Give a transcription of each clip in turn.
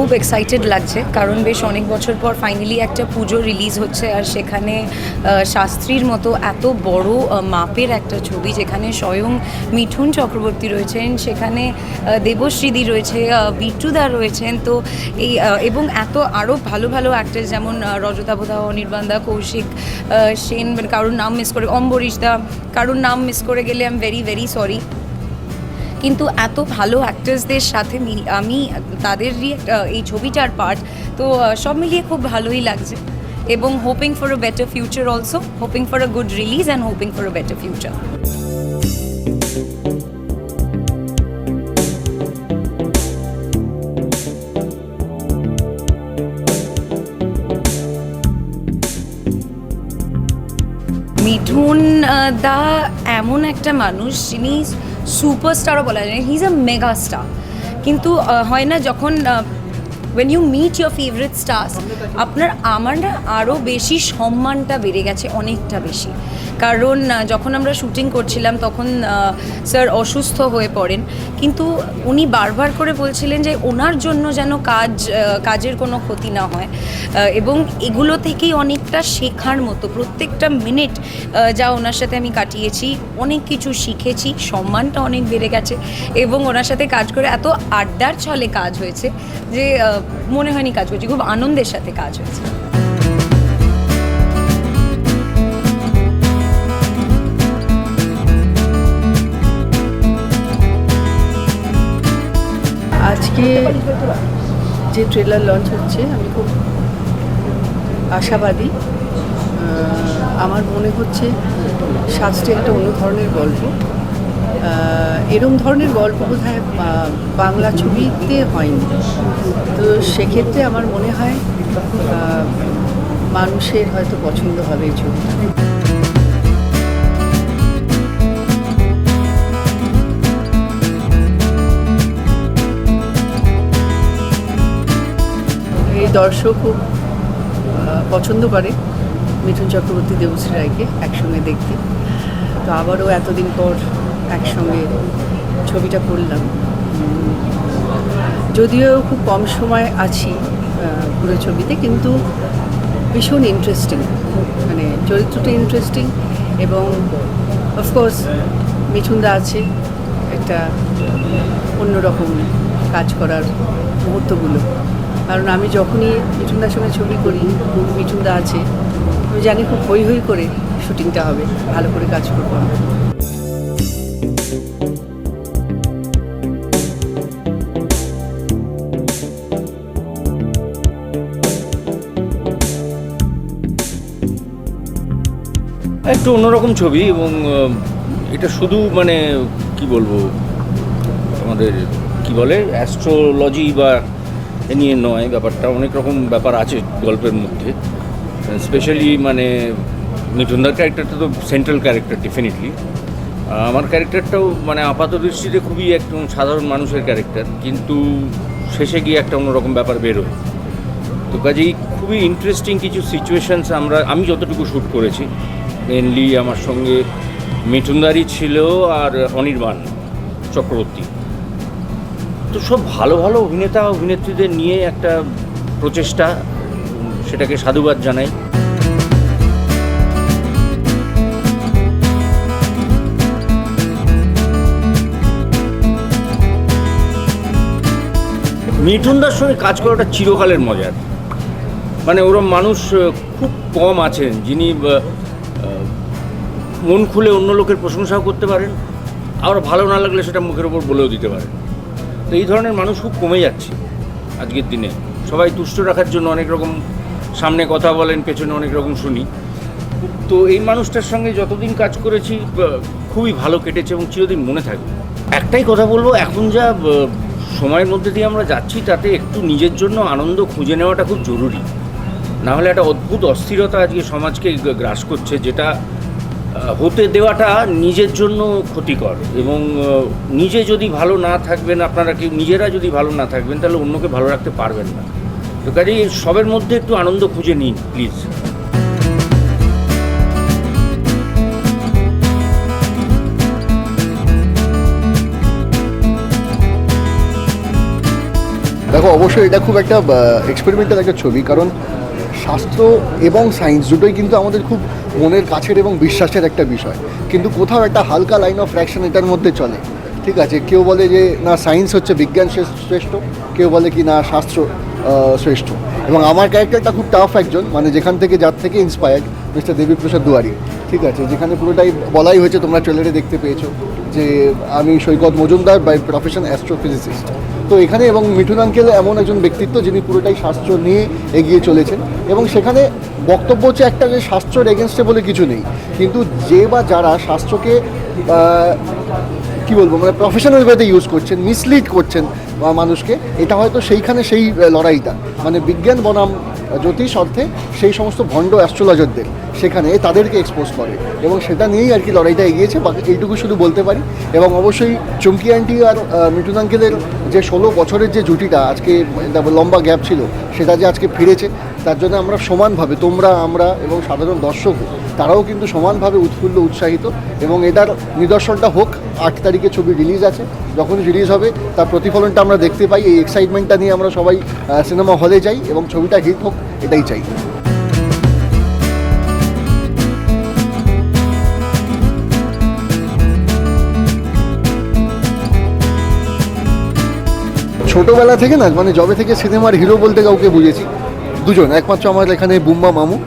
খুব এক্সাইটেড লাগছে, কারণ বেশ অনেক বছর পর ফাইনালি একটা পুজো রিলিজ হচ্ছে, আর সেখানে শাস্ত্রীর মতো এত বড় মাপের একটা ছবি, যেখানে স্বয়ং মিঠুন চক্রবর্তী রয়েছেন, সেখানে দেবশ্রীদি রয়েছে, বিট্টুদা রয়েছেন, তো এই এবং এত আরও ভালো ভালো অ্যাক্টার যেমন রজতা বোধা, অনির্বাণদা, কৌশিক সেন, কারোর নাম মিস করে, অম্বরীশদা, কারোর নাম মিস করে গেলে I am very very sorry. কিন্তু এত ভালো অ্যাক্টার্সদের সাথে আমি তাদেরই এই ছবিটার পার্ট, তো সব মিলিয়ে খুব ভালোই লাগছে, এবং hoping for a better future also, hoping for a good release and hoping for a better future. Mithun দা এমন একটা মানুষ, যিনি সুপারস্টারও বলা যায়, he is a mega star, কিন্তু হয় না যখন when you meet your favourite stars, আমার না আরও বেশি সম্মানটা বেড়ে গেছে, অনেকটা বেশি। কারণ যখন আমরা শুটিং করছিলাম তখন স্যার অসুস্থ হয়ে পড়েন, কিন্তু উনি বারবার করে বলছিলেন যে ওনার জন্য যেন কাজের কোনো ক্ষতি না হয়, এবং এগুলো থেকেই অনেকটা শেখার মতো, প্রত্যেকটা মিনিট যা ওনার সাথে আমি কাটিয়েছি, অনেক কিছু শিখেছি, সম্মানটা অনেক বেড়ে গেছে, এবং ওনার সাথে কাজ করে এত আড্ডার ছলে কাজ হয়েছে যে মনে হয়নি কাজ করছি, খুব আনন্দের সাথে কাজ হয়েছে। আজকে যে ট্রেলার লঞ্চ হচ্ছে, আমি খুব আশাবাদী। আমার মনে হচ্ছে শাস্ত্রী একটা অন্য ধরনের গল্প, এরম ধরনের গল্প বোধহয় বাংলা ছবিতে হয়নি। তো সেক্ষেত্রে আমার মনে হয় মানুষের হয়তো পছন্দ হবে এই ছবিটা। এই দর্শক খুব পছন্দ করে মিঠুন চক্রবর্তী, দেবশ্রী রায়কে একসঙ্গে দেখতে। তো আবারও এতদিন পর একসঙ্গে ছবিটা করলাম, যদিও খুব কম সময় আছি পুরো ছবিতে, কিন্তু ভীষণ ইন্টারেস্টিং, মানে চরিত্রটা ইন্টারেস্টিং, এবং অফকোর্স মিঠুনদা আছে, একটা অন্যরকম কাজ করার মুহূর্তগুলো। কারণ আমি যখনই মিঠুনদার সঙ্গে ছবি করি, মিঠুনদা আছে, আমি জানি খুব হই হই করে শুটিংটা হবে, ভালো করে কাজ করবো। একটু অন্যরকম ছবি, এবং এটা শুধু মানে কি বলবো, আমাদের কি বলে অ্যাস্ট্রোলজি বা এ নিয়ে নয়, ব্যাপারটা অনেক রকম ব্যাপার আছে গল্পের মধ্যে। স্পেশালি মানে মিঠুনদার ক্যারেক্টারটা তো সেন্ট্রাল ক্যারেক্টার ডেফিনেটলি, আমার ক্যারেক্টারটাও মানে আপাত দৃষ্টিতে খুবই একদম সাধারণ মানুষের ক্যারেক্টার, কিন্তু শেষে গিয়ে একটা অন্যরকম ব্যাপার বেরোয়। তো কাজেই খুবই ইন্টারেস্টিং কিছু সিচুয়েশানস আমি যতটুকু শ্যুট করেছি, মেনলি আমার সঙ্গে মিঠুনদারই ছিল আর অনির্বাণ চক্রবর্তী, তো সব ভালো ভালো অভিনেতা অভিনেত্রীদের নিয়ে একটা প্রচেষ্টা, সেটাকে সাধুবাদ জানাই। মিঠুনদার সঙ্গে কাজ করাটা চিরকালের মজার, মানে ওরম মানুষ খুব কম আছেন যিনি মন খুলে অন্য লোকের প্রশংসাও করতে পারেন, আবার ভালো না লাগলে সেটা মুখের ওপর বলেও দিতে পারেন। তো এই ধরনের মানুষ খুব কমে যাচ্ছে আজকের দিনে। সবাই তুষ্ট রাখার জন্য অনেক রকম সামনে কথা বলেন, পেছনে অনেক রকম শুনি। তো এই মানুষটার সঙ্গে যতদিন কাজ করেছি খুবই ভালো কেটেছে এবং চিরদিন মনে থাকবে। একটাই কথা বলবো, এখন যা সময়ের মধ্যে দিয়ে আমরা যাচ্ছি, তাতে একটু নিজের জন্য আনন্দ খুঁজে নেওয়াটা খুব জরুরি। নাহলে একটা অদ্ভুত অস্থিরতা আজকে সমাজকে গ্রাস করছে, যেটা হতে দেওয়াটা নিজের জন্য ক্ষতিকর। এবং নিজে যদি ভালো না থাকবেন, আপনারা নিজেরা যদি ভালো না থাকবেন, তাহলে অন্যকে ভালো রাখতে পারবেন না। তো কাজেই সবের মধ্যে একটু আনন্দ খুঁজে নিন প্লিজ। দেখো অবশ্যই এটা খুব একটা এক্সপেরিমেন্টাল একটা ছবি, কারণ শাস্ত্র এবং সায়েন্স দুটোই কিন্তু আমাদের খুব মনের কাছের এবং বিশ্বাসের একটা বিষয়, কিন্তু কোথাও একটা হালকা লাইন অফ ফ্র্যাকশন এটার মধ্যে চলে। ঠিক আছে, কেউ বলে যে না সায়েন্স হচ্ছে বিজ্ঞান শ্রেষ্ঠ, কেউ বলে কি না শাস্ত্র শ্রেষ্ঠ। এবং আমার ক্যারেক্টারটা খুব টাফ একজন, মানে যেখান থেকে যার থেকে ইন্সপায়ার্ড মিস্টার দেবীপ্রসাদ দুয়ারি। ঠিক আছে, যেখানে পুরোটাই বলাই হয়েছে, তোমরা ট্রেলারে দেখতে পেয়েছো যে আমি সৈকত মজুমদার বাই প্রফেশন অ্যাস্ট্রোফিজিসিস্ট। তো এখানে এবং মিঠুন আঙ্কেল এমন একজন ব্যক্তিত্ব যিনি পুরোটাই শাস্ত্র নিয়ে এগিয়ে চলেছেন, এবং সেখানে বক্তব্য হচ্ছে একটা যে শাস্ত্রের এগেনস্টে বলে কিছু নেই, কিন্তু যে বা যারা শাস্ত্রকে কী বলবো মানে প্রফেশনাল ওয়েতে ইউজ করছেন, মিসলিড করছেন মানুষকে, এটা হয়তো সেইখানে সেই লড়াইটা মানে বিজ্ঞান বনাম জ্যোতিষ অর্থে সেই সমস্ত ভণ্ড অ্যাস্ট্রোলজারদের সেখানে তাদেরকে এক্সপোজ করে, এবং সেটা নিয়েই আর কি লড়াইটা এগিয়েছে। বাকি এইটুকু শুধু বলতে পারি। এবং অবশ্যই চুমকি আন্টি আর মিঠুন আঙ্কেলের যে 16 বছরের যে জুটিটা আজকে লম্বা গ্যাপ ছিল, সেটা যে আজকে ফিরেছে, তার জন্য আমরা সমানভাবে, তোমরা, আমরা এবং সাধারণ দর্শকও, তারাও কিন্তু সমানভাবে উৎফুল্ল উৎসাহিত। এবং এটার নিদর্শনটা হোক 8 তারিখে ছবি রিলিজ আছে, যখনই রিলিজ হবে তার প্রতিফলনটা আমরা দেখতে পাই। এই এক্সাইটমেন্টটা নিয়ে আমরা সবাই সিনেমা হলে যাই এবং ছবিটা হিট হোক, এটাই চাই। ছোটোবেলা থেকে না, মানে যবে থেকে সিনেমার হিরো বলতে কাউকে বুঝেছি, দুজন, একমাত্র আমার এখানে বুম্বা মামু,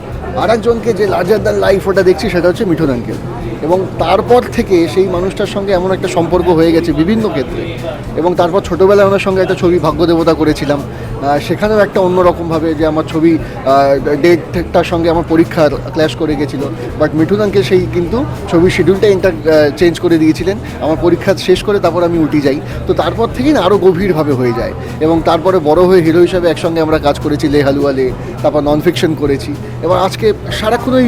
আর একজনকে যে লার্জার দ্যান লাইফ ওটা দেখছি সেটা হচ্ছে মিঠুন আঙ্কেল। এবং তারপর থেকে সেই মানুষটার সঙ্গে এমন একটা সম্পর্ক হয়ে গেছে বিভিন্ন ক্ষেত্রে। এবং তারপর ছোটোবেলায় ওনার সঙ্গে একটা ছবি ভাগ্যদেবতা করেছিলাম, সেখানেও একটা অন্যরকমভাবে যে আমার ছবি ডেটটার সঙ্গে আমার পরীক্ষা ক্ল্যাশ করে গেছিলো, বাট মিঠুন আঙ্কেল সেই কিন্তু ছবির শিডিউলটা চেঞ্জ করে দিয়েছিলেন আমার পরীক্ষা শেষ করে, তারপর আমি উঠে যাই। তো তারপর থেকেই না আরও গভীরভাবে হয়ে যায়। এবং তারপরে বড় হয়ে হিরো হিসাবে একসঙ্গে আমরা কাজ করেছি লে হালুয়ালে, তারপর নন ফিকশন করেছি, এবং আজকে সারাক্ষণ ওই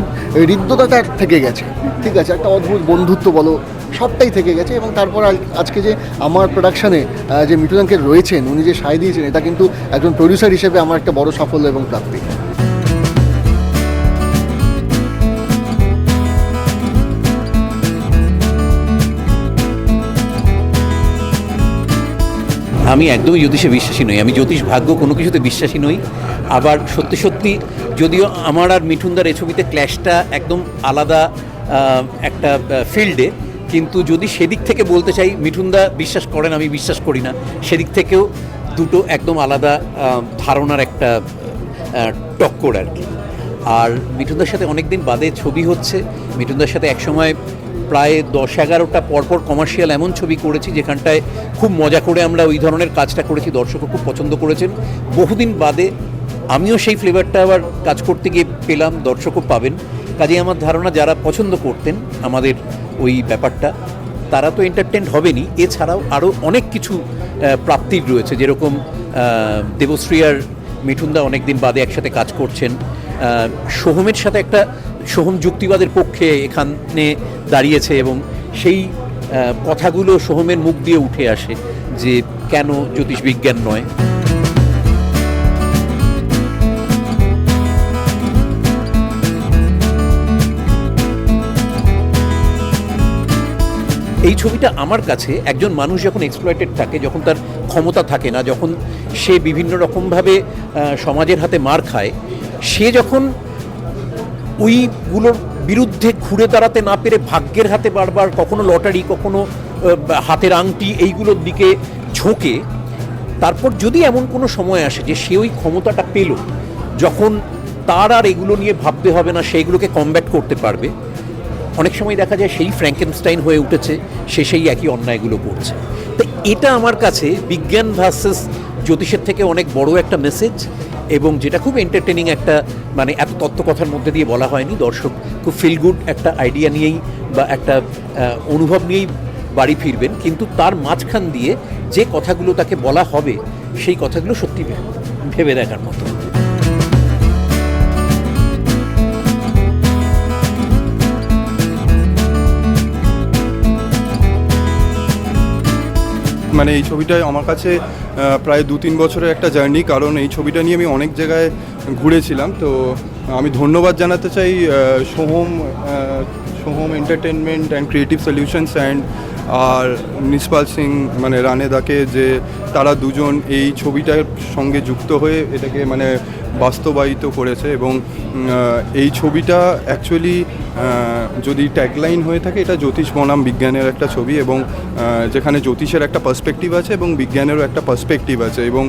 হৃদ্যতাটা থেকে গেছে। ঠিক আছে, একটা অদ্ভুত বন্ধুত্ব বলো, সবটাই থেকে গেছে। এবং তারপর আজকে যে আমার প্রোডাকশানে যে মিঠুন আঙ্কেল রয়েছেন, উনি যে সায় দিয়েছেন, এটা কিন্তু একজন প্রডিউসার হিসেবে আমার একটা বড় সাফল্য এবং প্রাপ্তি। আমি একদমই জ্যোতিষে বিশ্বাসী নই, আমি জ্যোতিষ ভাগ্য কোনো কিছুতে বিশ্বাসী নই। আবার সত্যি সত্যি যদিও আমার আর মিঠুনদার এই ছবিতে ক্ল্যাশটা একদম আলাদা একটা ফিল্ডে, কিন্তু যদি সেদিক থেকে বলতে চাই, মিঠুনদা বিশ্বাস করেন, আমি বিশ্বাস করি না, সেদিক থেকেও দুটো একদম আলাদা ধারণার একটা টক্কর আর কি। আর মিঠুনদার সাথে অনেক দিন বাদে ছবি হচ্ছে। মিঠুনদার সাথে একসময় প্রায় 10-11টা পরপর কমার্শিয়াল এমন ছবি করেছি যেখানটায় খুব মজা করে আমরা ওই ধরনের কাজটা করেছি, দর্শকও খুব পছন্দ করেছেন। বহুদিন বাদে আমিও সেই ফ্লেভারটা আবার কাজ করতে গিয়ে পেলাম, দর্শকও পাবেন। কাজেই আমার ধারণা যারা পছন্দ করতেন আমাদের ওই ব্যাপারটা, তারা তো এন্টারটেইনড হবেনই, এছাড়াও আরও অনেক কিছু প্রাপ্তির রয়েছে। যেরকম দেবশ্রী আর মিঠুনদা অনেক দিন বাদে একসাথে কাজ করছেন, সোহমের সাথে একটা, সোহম যুক্তিবাদের পক্ষে এখানে দাঁড়িয়েছে, এবং সেই কথাগুলো সোহমের মুখ দিয়ে উঠে আসে যে কেন জ্যোতিষবিজ্ঞান নয়। এই ছবিটা আমার কাছে একজন মানুষ যখন এক্সপ্লয়েটেড থাকে, যখন তার ক্ষমতা থাকে না, যখন সে বিভিন্ন রকমভাবে সমাজের হাতে মার খায়, সে যখন ওইগুলোর বিরুদ্ধে ঘুরে দাঁড়াতে না পেরে ভাগ্যের হাতে বারবার কখনো লটারি, কখনো হাতের আংটি, এইগুলোর দিকে ঝোঁকে, তারপর যদি এমন কোনো সময় আসে যে সে ওই ক্ষমতাটা পেল, যখন তার আর এগুলো নিয়ে ভাবতে হবে না, সেইগুলোকে কমব্যাট করতে পারবে, অনেক সময় দেখা যায় সেই ফ্র্যাঙ্কেনস্টাইন হয়ে উঠেছে, সে সেই একই অন্যায়গুলো করছে। তো এটা আমার কাছে বিজ্ঞান ভার্সেস জ্যোতিষের থেকে অনেক বড় একটা মেসেজ, এবং যেটা খুব এন্টারটেনিং একটা, মানে এত তত্ত্বকথার মধ্যে দিয়ে বলা হয়নি, দর্শক খুব ফিল গুড একটা আইডিয়া নিয়েই বা একটা অনুভব নিয়েই বাড়ি ফিরবেন, কিন্তু তার মাঝখান দিয়ে যে কথাগুলো তাকে বলা হবে, সেই কথাগুলো সত্যি ভেবে দেখার মতো। মানে এই ছবিটা আমার কাছে প্রায় 2-3 বছরের একটা জার্নি, কারণ এই ছবিটা নিয়ে আমি অনেক জায়গায় ঘুরেছিলাম। তো আমি ধন্যবাদ জানাতে চাই Soham entertainment and creative solutions and R Nispal Singh মানে রানেদাকে, যে তারা দুজন এই ছবিটার সঙ্গে যুক্ত হয়ে এটাকে মানে বাস্তবায়িত করেছে। এবং এই ছবিটা অ্যাকচুয়ালি যদি ট্যাগলাইন হয়ে থাকে, এটা জ্যোতিষ বনাম বিজ্ঞানের একটা ছবি, এবং যেখানে জ্যোতিষের একটা পার্সপেক্টিভ আছে এবং বিজ্ঞানেরও একটা পার্সপেক্টিভ আছে। এবং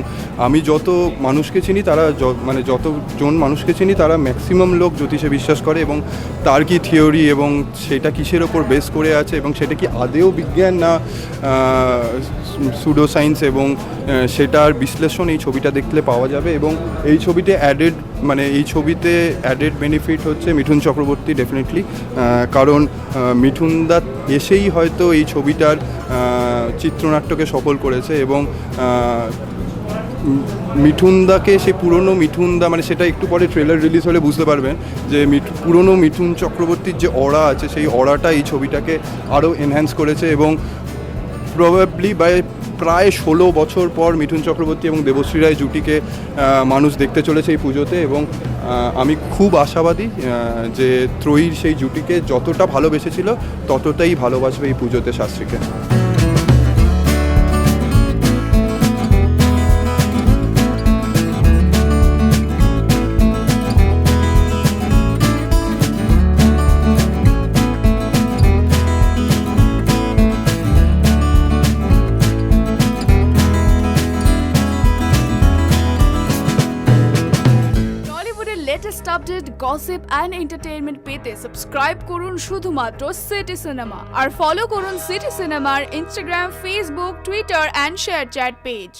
আমি যত মানুষকে চিনি তারা মানে যতজন মানুষকে চিনি তারা ম্যাক্সিমাম লোক জ্যোতিষে বিশ্বাস করে, এবং তার কি থিওরি এবং সেটা কিসের ওপর বেস করে আছে এবং সেটা কি আদেও বিজ্ঞান না সুডো সায়েন্স, এবং সেটার বিশ্লেষণ এই ছবিটা দেখলে পাওয়া যাবে। এবং এই ছবিতে এই ছবিতে অ্যাডেড বেনিফিট হচ্ছে মিঠুন চক্রবর্তী ডেফিনেটলি, কারণ মিঠুন দা এসেই হয়তো এই ছবিটার চিত্রনাট্যকে সফল করেছে। এবং মিঠুনদাকে সেই পুরনো মিঠুনদা, মানে সেটা একটু পরে ট্রেলার রিলিজ হলে বুঝতে পারবেন যে পুরনো মিঠুন চক্রবর্তীর যে অরা আছে সেই অরাটা এই ছবিটাকে আরও এনহ্যান্স করেছে। এবং প্রবাবলি প্রায় 16 বছর পর মিঠুন চক্রবর্তী এবং দেবশ্রী রায় জুটিকে মানুষ দেখতে চলেছে এই পুজোতে। এবং আমি খুব আশাবাদী যে ত্রয়ীর সেই জুটিকে যতটা ভালোবেসেছিল ততটাই ভালোবাসবে এই পুজোতে শাস্ত্রীকে। Latest update, gossip and entertainment পেতে সাবস্ক্রাইব করুন শুধুমাত্র সিটি সিনেমা, আর ফলো করুন সিটি সিনেমার Instagram, Facebook, Twitter and ShareChat page.